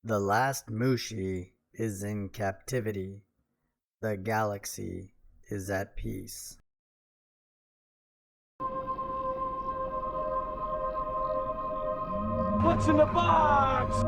The last Mooshie is in captivity. The galaxy is at peace. What's in the box?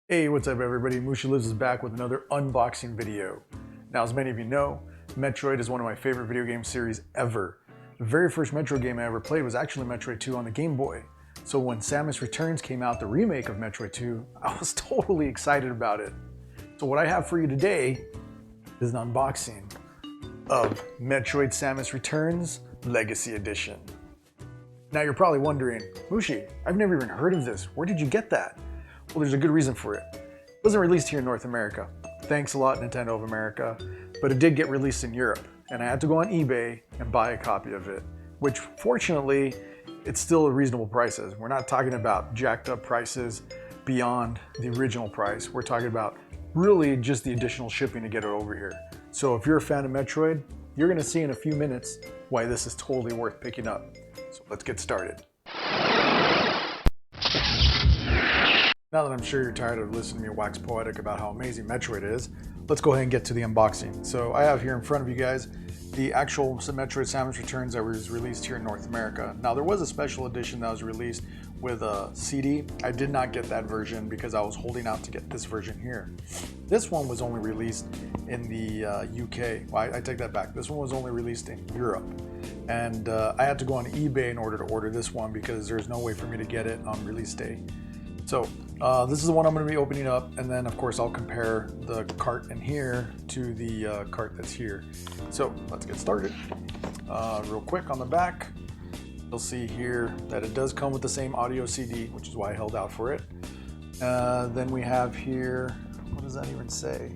Hey, what's up everybody? MooshieLives is back with another unboxing video. Now, as many of you know, Metroid is one of my favorite video game series ever. The very first Metroid game I ever played was actually Metroid 2 on the Game Boy. So when Samus Returns came out, the remake of Metroid 2, I was totally excited about it. So what I have for you today is an unboxing of Metroid Samus Returns Legacy Edition. Now you're probably wondering, Mooshie, I've never even heard of this. Where did you get that? Well, there's a good reason for it. It wasn't released here in North America. Thanks a lot, Nintendo of America. But it did get released in Europe. And I had to go on eBay and buy a copy of it, which fortunately, it's still a reasonable prices. We're not talking about jacked up prices beyond the original price. We're talking about really just the additional shipping to get it over here. So if you're a fan of Metroid, you're gonna see in a few minutes why this is totally worth picking up. So let's get started. Now that I'm sure you're tired of listening to me wax poetic about how amazing Metroid is, let's go ahead and get to the unboxing. So I have here in front of you guys the actual Metroid Samus Returns that was released here in North America. Now there was a special edition that was released with a CD. I did not get that version because I was holding out to get this version here. This one was only released in the UK. Well, I take that back. This one was only released in Europe. And I had to go on eBay in order to order this one because there's no way for me to get it on release day. So this is the one I'm going to be opening up, and then of course I'll compare the cart in here to the cart that's here. So let's get started. Real quick on the back, you'll see here that it does come with the same audio CD, which is why I held out for it. Then we have here, what does that even say?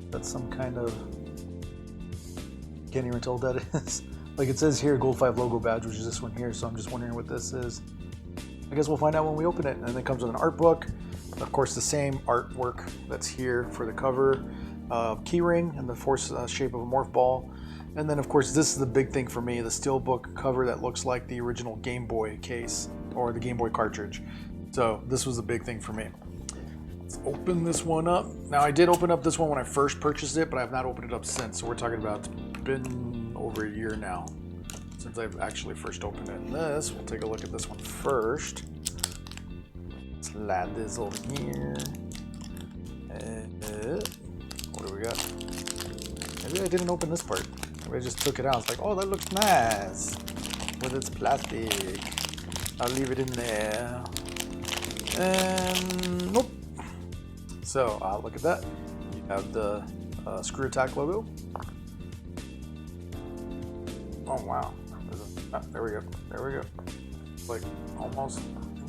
That's some kind of, can't even tell what that is. Like it says here, Gold 5 logo badge, which is this one here, so I'm just wondering what this is. I guess we'll find out when we open it. And then it comes with an art book. Of course, the same artwork that's here for the cover. Keyring in the force shape of a morph ball. And then, of course, this is the big thing for me, the steelbook cover that looks like the original Game Boy case or the Game Boy cartridge. So this was a big thing for me. Let's open this one up. Now, I did open up this one when I first purchased it, but I have not opened it up since. So we're talking about, it's been over a year now since I've actually first opened it. And this, we'll take a look at this one first. Slide this over here. What do we got? Maybe I didn't open this part. Maybe I just took it out. It's like, oh, that looks nice with its plastic. I'll leave it in there. And nope. So look at that. You have the Screw Attack logo. Oh wow. There we go. There we go. Like almost.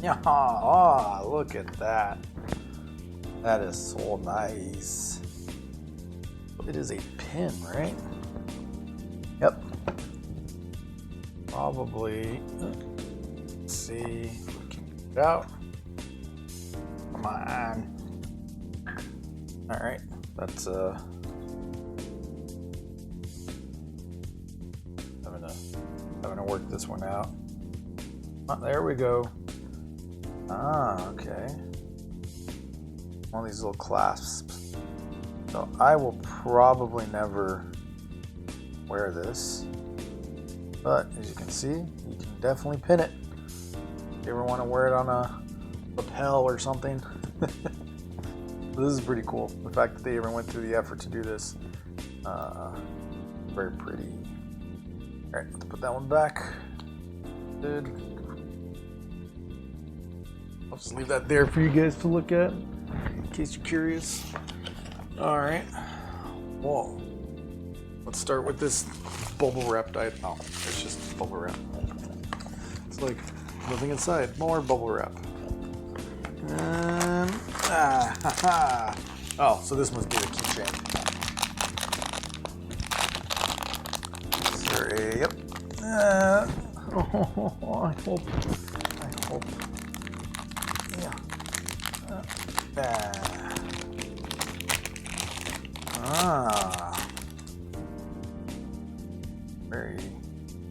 Yeah. Oh, look at that. That is so nice. It is a pin, right? Yep. Probably. Let's see if we can get it out. Come on. All right. That's having to work this one out. Oh, there we go. Ah, okay. One of these little clasps. So I will probably never wear this, but as you can see, you can definitely pin it. If you ever want to wear it on a lapel or something. This is pretty cool. The fact that they even went through the effort to do this. Very pretty. Alright, let's put that one back. Good. I'll just leave that there for you guys to look at, in case you're curious. Alright. Whoa. Let's start with this bubble wrapped item. Oh, it's just bubble wrap. It's like nothing inside. More bubble wrap. And, oh, so this must be the keychain. Yep. I hope. Yeah. Oh, Ah.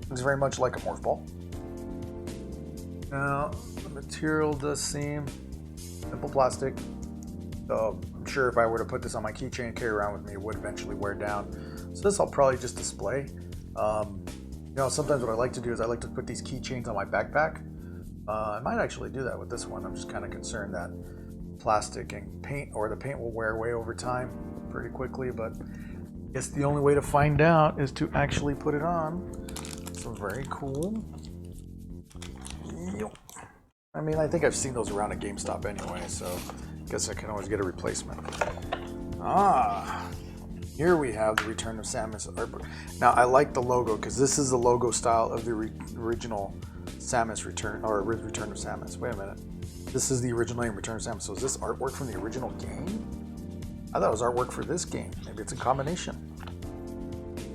Looks very much like a morph ball. Now, the material does seem simple plastic. So I'm sure if I were to put this on my keychain and carry around with me, it would eventually wear down. So this I'll probably just display. You know, sometimes what I like to do is I like to put these keychains on my backpack. I might actually do that with this one. I'm just kind of concerned that plastic and paint, or the paint will wear away over time pretty quickly, but I guess the only way to find out is to actually put it on. So very cool. Yep. I mean, I think I've seen those around at GameStop anyway, so I guess I can always get a replacement. Ah, here we have the Return of Samus artbook. Now, I like the logo because this is the logo style of the original Samus Return, or Return of Samus. Wait a minute. This is the original name, Return of Samus. So is this artwork from the original game? I thought it was artwork for this game. Maybe it's a combination.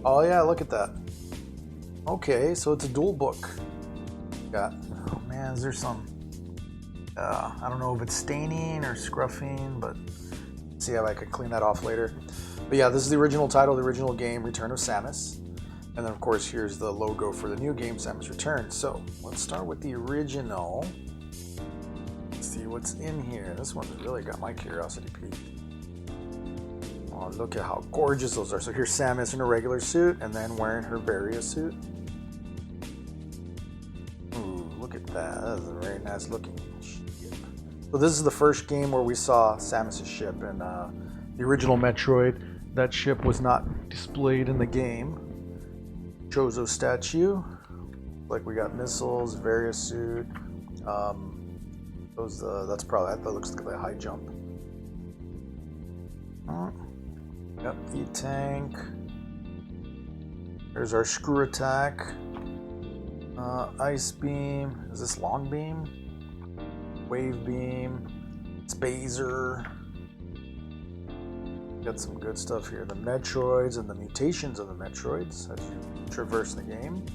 Oh yeah, look at that. Okay, so it's a dual book. Got, oh man, is there some, I don't know if it's staining or scruffing, but see how I can clean that off later. But yeah, this is the original title, the original game, Return of Samus. And then of course, here's the logo for the new game, Samus Returns. So let's start with the original. Let's see what's in here. This one's really got my curiosity piqued. Oh, look at how gorgeous those are. So here's Samus in a regular suit and then wearing her Varia suit. Ooh, look at that. That is a very nice looking ship. So this is the first game where we saw Samus' ship. In the original Metroid, that ship was not displayed in the game. Chozo statue. Like we got missiles, Varia suit. That's probably, that looks like a high jump. Yep, E-Tank. There's our screw attack. Ice beam. Is this long beam? Wave beam. Spazer. Got some good stuff here. The Metroids and the mutations of the Metroids as you traverse the game.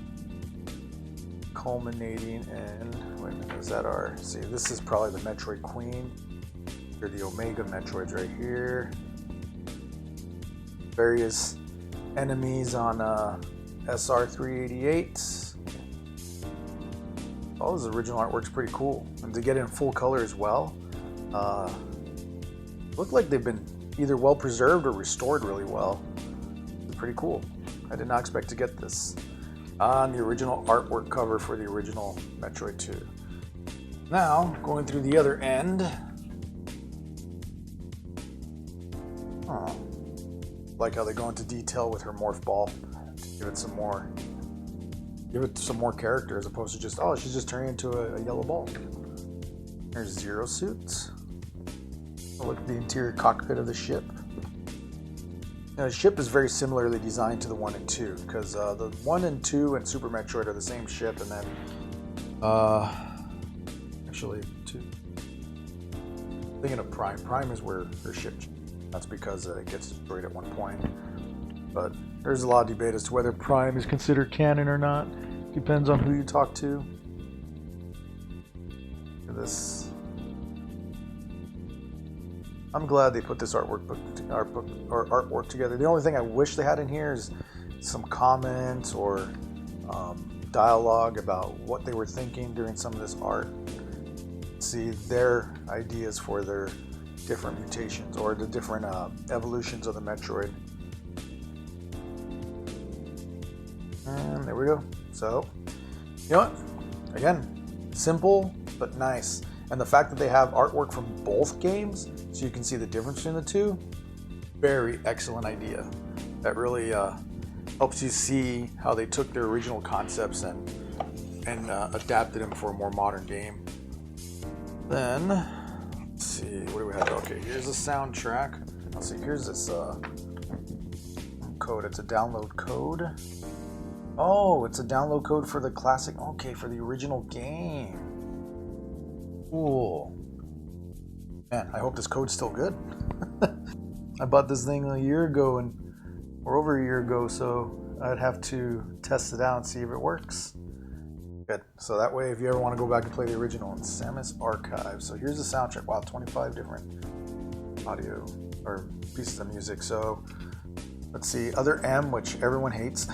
Culminating in, wait a minute, is that our, see, this is probably the Metroid Queen. Here are the Omega Metroids right here. Various enemies on SR388. All this original artwork's pretty cool. And to get it in full color as well. Look like they've been either well preserved or restored really well. It's pretty cool. I did not expect to get this on the original artwork cover for the original Metroid 2. Now, going through the other end. Oh, like how they go into detail with her morph ball to give it some more character as opposed to just, oh, she's just turning into a yellow ball. There's Zero Suit. Look at the interior cockpit of the ship. Now, the ship is very similarly designed to the 1 and 2 because the 1 and 2 and Super Metroid are the same ship, and then actually 2. Thinking of Prime. Prime is where her ship. That's because it gets destroyed at one point. But there's a lot of debate as to whether Prime is considered canon or not. Depends on who you talk to. Look at this. I'm glad they put this artwork together. The only thing I wish they had in here is some comments or dialogue about what they were thinking during some of this art. See their ideas for their different mutations or the different evolutions of the Metroid. And there we go. So, you know what? Again, simple but nice. And the fact that they have artwork from both games, so you can see the difference between the two, very excellent idea. That really helps you see how they took their original concepts and adapted them for a more modern game. Then, let's see, what do we have? Okay, here's the soundtrack. Let's see, here's this code. It's a download code. Oh, it's a download code for the classic. Okay, for the original game. Cool. Man, I hope this code's still good. I bought this thing a year ago, or over a year ago, so I'd have to test it out and see if it works. Good. So that way, if you ever want to go back and play the original, it's Samus Archive. So here's the soundtrack. Wow, 25 different audio or pieces of music. So let's see, other M, which everyone hates,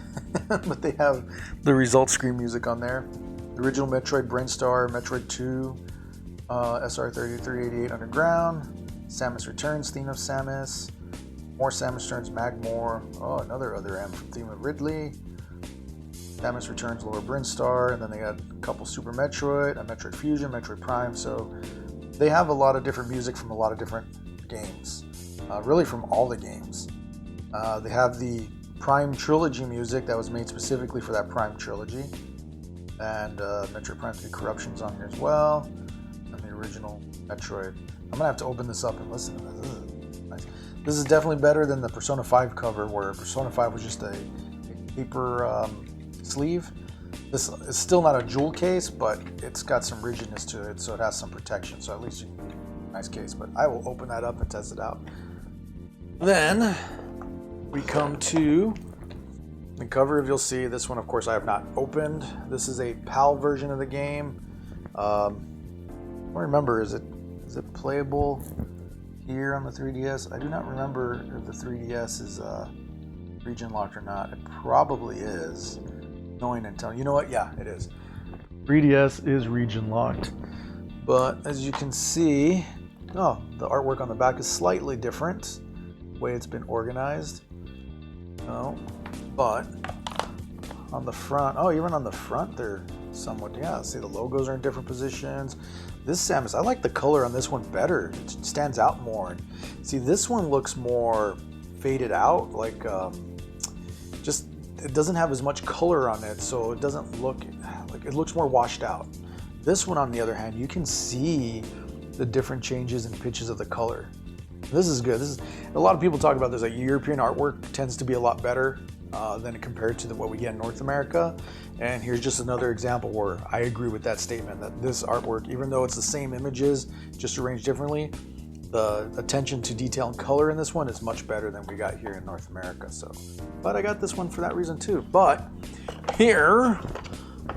but they have the result screen music on there. The original Metroid Brainstar, Metroid 2, SR3388 Underground, Samus Returns, Theme of Samus, more Samus Returns Magmore, oh, another other M from Theme of Ridley, Samus Returns Lower Brinstar, and then they got a couple Super Metroid, a Metroid Fusion, Metroid Prime, so they have a lot of different music from a lot of different games, really from all the games. They have the Prime Trilogy music that was made specifically for that Prime Trilogy, and Metroid Prime 3 Corruption's on here as well, and the original Metroid. I'm gonna have to open this up and listen to this. This is nice. This is definitely better than the Persona 5 cover, where Persona 5 was just a paper sleeve. This is still not a jewel case, but it's got some rigidness to it, so it has some protection, so at least you can get a nice case. But I will open that up and test it out. Then we come to the cover. You'll see this one, of course, I have not opened. This is a PAL version of the game. I don't remember, is it playable here on the 3DS? I do not remember if the 3DS is region locked or not. It probably is. Knowing and telling. You know what? Yeah, it is. 3DS is region locked. But as you can see, oh, the artwork on the back is slightly different. The way it's been organized. Oh, but on the front, oh, even on the front, they're somewhat, yeah, see the logos are in different positions. This Samus, I like the color on this one better. It stands out more. And see, this one looks more faded out, like just, it doesn't have as much color on it, so it doesn't look like, it looks more washed out. This one, on the other hand, you can see the different changes and pitches of the color. This is good. This is, a lot of people talk about this, like European artwork tends to be a lot better than compared to what we get in North America. And here's just another example where I agree with that statement, that this artwork, even though it's the same images, just arranged differently, the attention to detail and color in this one is much better than we got here in North America. So, but I got this one for that reason too. But here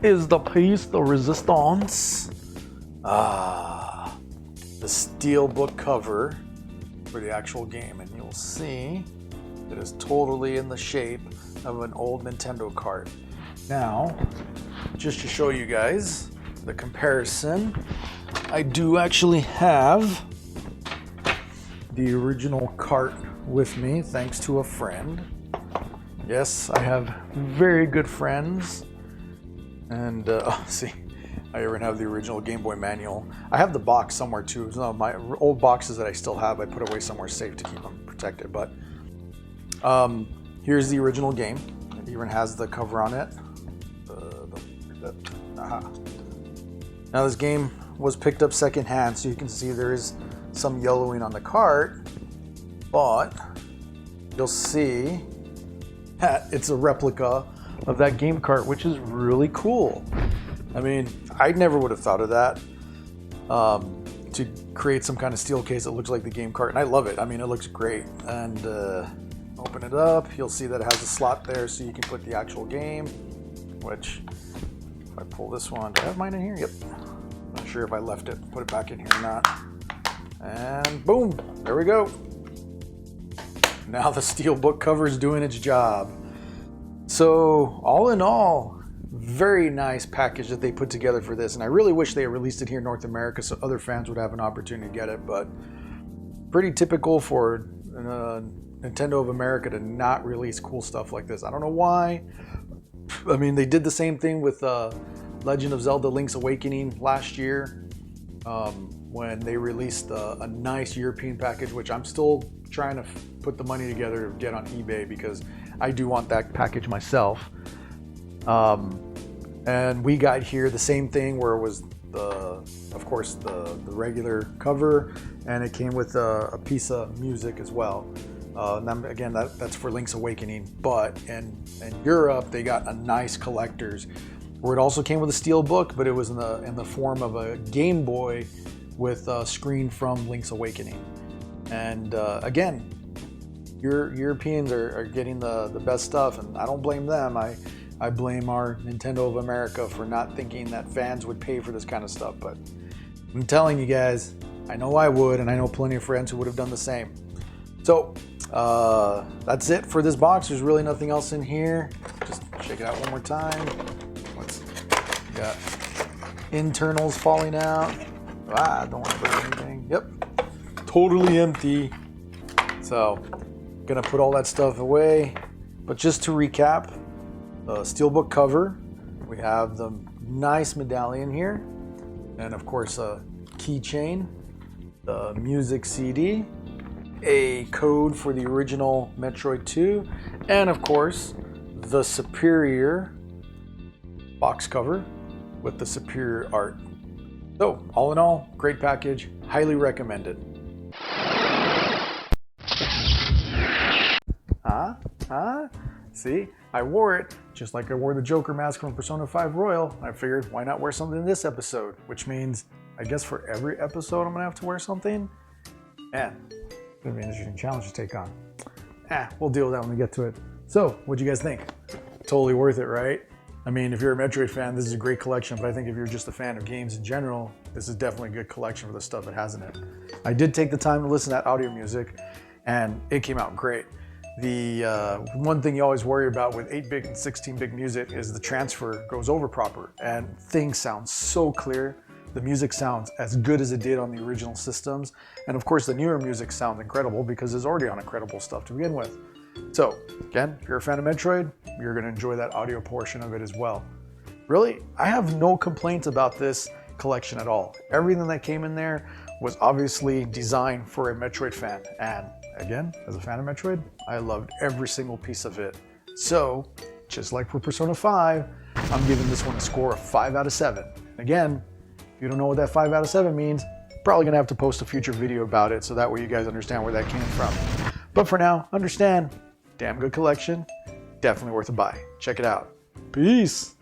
is the piece de resistance. The steelbook cover for the actual game, and you'll see it is totally in the shape of an old Nintendo cart. Now, just to show you guys the comparison, I do actually have the original cart with me, thanks to a friend. Yes, I have very good friends. And see, I even have the original Game Boy manual. I have the box somewhere too. So my old boxes that I still have, I put away somewhere safe to keep them protected. But here's the original game. It even has the cover on it. Now this game was picked up secondhand, so you can see there is some yellowing on the cart, but you'll see that it's a replica of that game cart, which is really cool. I mean, I never would have thought of that, to create some kind of steel case that looks like the game cart, and I love it. I mean, it looks great. And open it up, you'll see that it has a slot there so you can put the actual game, which if I pull this one, do I have mine in here? Yep. Not sure if I left it, put it back in here or not. And boom, there we go. Now the steelbook cover is doing its job. So all in all, very nice package that they put together for this, and I really wish they had released it here in North America so other fans would have an opportunity to get it, but pretty typical for Nintendo of America to not release cool stuff like this. I don't know why. I mean, they did the same thing with Legend of Zelda Link's Awakening last year, when they released a nice European package, which I'm still trying to put the money together to get on eBay because I do want that package myself. And we got here the same thing where it was of course the regular cover, and it came with a piece of music as well. And again, that's for Link's Awakening, but in Europe they got a nice collector's where it also came with a steel book, but it was in the form of a Game Boy with a screen from Link's Awakening. And Europeans are getting the best stuff, and I don't blame them. I blame our Nintendo of America for not thinking that fans would pay for this kind of stuff, but I'm telling you guys, I know I would, and I know plenty of friends who would have done the same. So that's it for this box. There's really nothing else in here. Just check it out one more time. Got internals falling out. Don't want to break anything. Yep, totally empty. So gonna put all that stuff away. But just to recap, the steelbook cover, we have the nice medallion here, and of course a keychain, the music CD, a code for the original Metroid 2, and of course the superior box cover with the superior art. So all in all, great package, highly recommended. See, I wore it just like I wore the Joker mask from Persona 5 Royal. I figured, why not wear something in this episode? Which means, I guess for every episode I'm gonna have to wear something. Man, it's gonna be an interesting challenge to take on. We'll deal with that when we get to it. So, what'd you guys think? Totally worth it, right? I mean, if you're a Metroid fan, this is a great collection, but I think if you're just a fan of games in general, this is definitely a good collection for the stuff it has in it. I did take the time to listen to that audio music, and it came out great. The one thing you always worry about with 8-bit and 16-bit music is the transfer goes over proper, and things sound so clear. The music sounds as good as it did on the original systems, and of course the newer music sounds incredible because it's already on incredible stuff to begin with. So again, if you're a fan of Metroid, you're going to enjoy that audio portion of it as well. Really, I have no complaints about this collection at all. Everything that came in there was obviously designed for a Metroid fan, and again, as a fan of Metroid, I loved every single piece of it. So, just like for Persona 5, I'm giving this one a score of 5 out of 7. Again, if you don't know what that 5 out of 7 means, probably gonna have to post a future video about it so that way you guys understand where that came from. But for now, understand, damn good collection, definitely worth a buy. Check it out. Peace!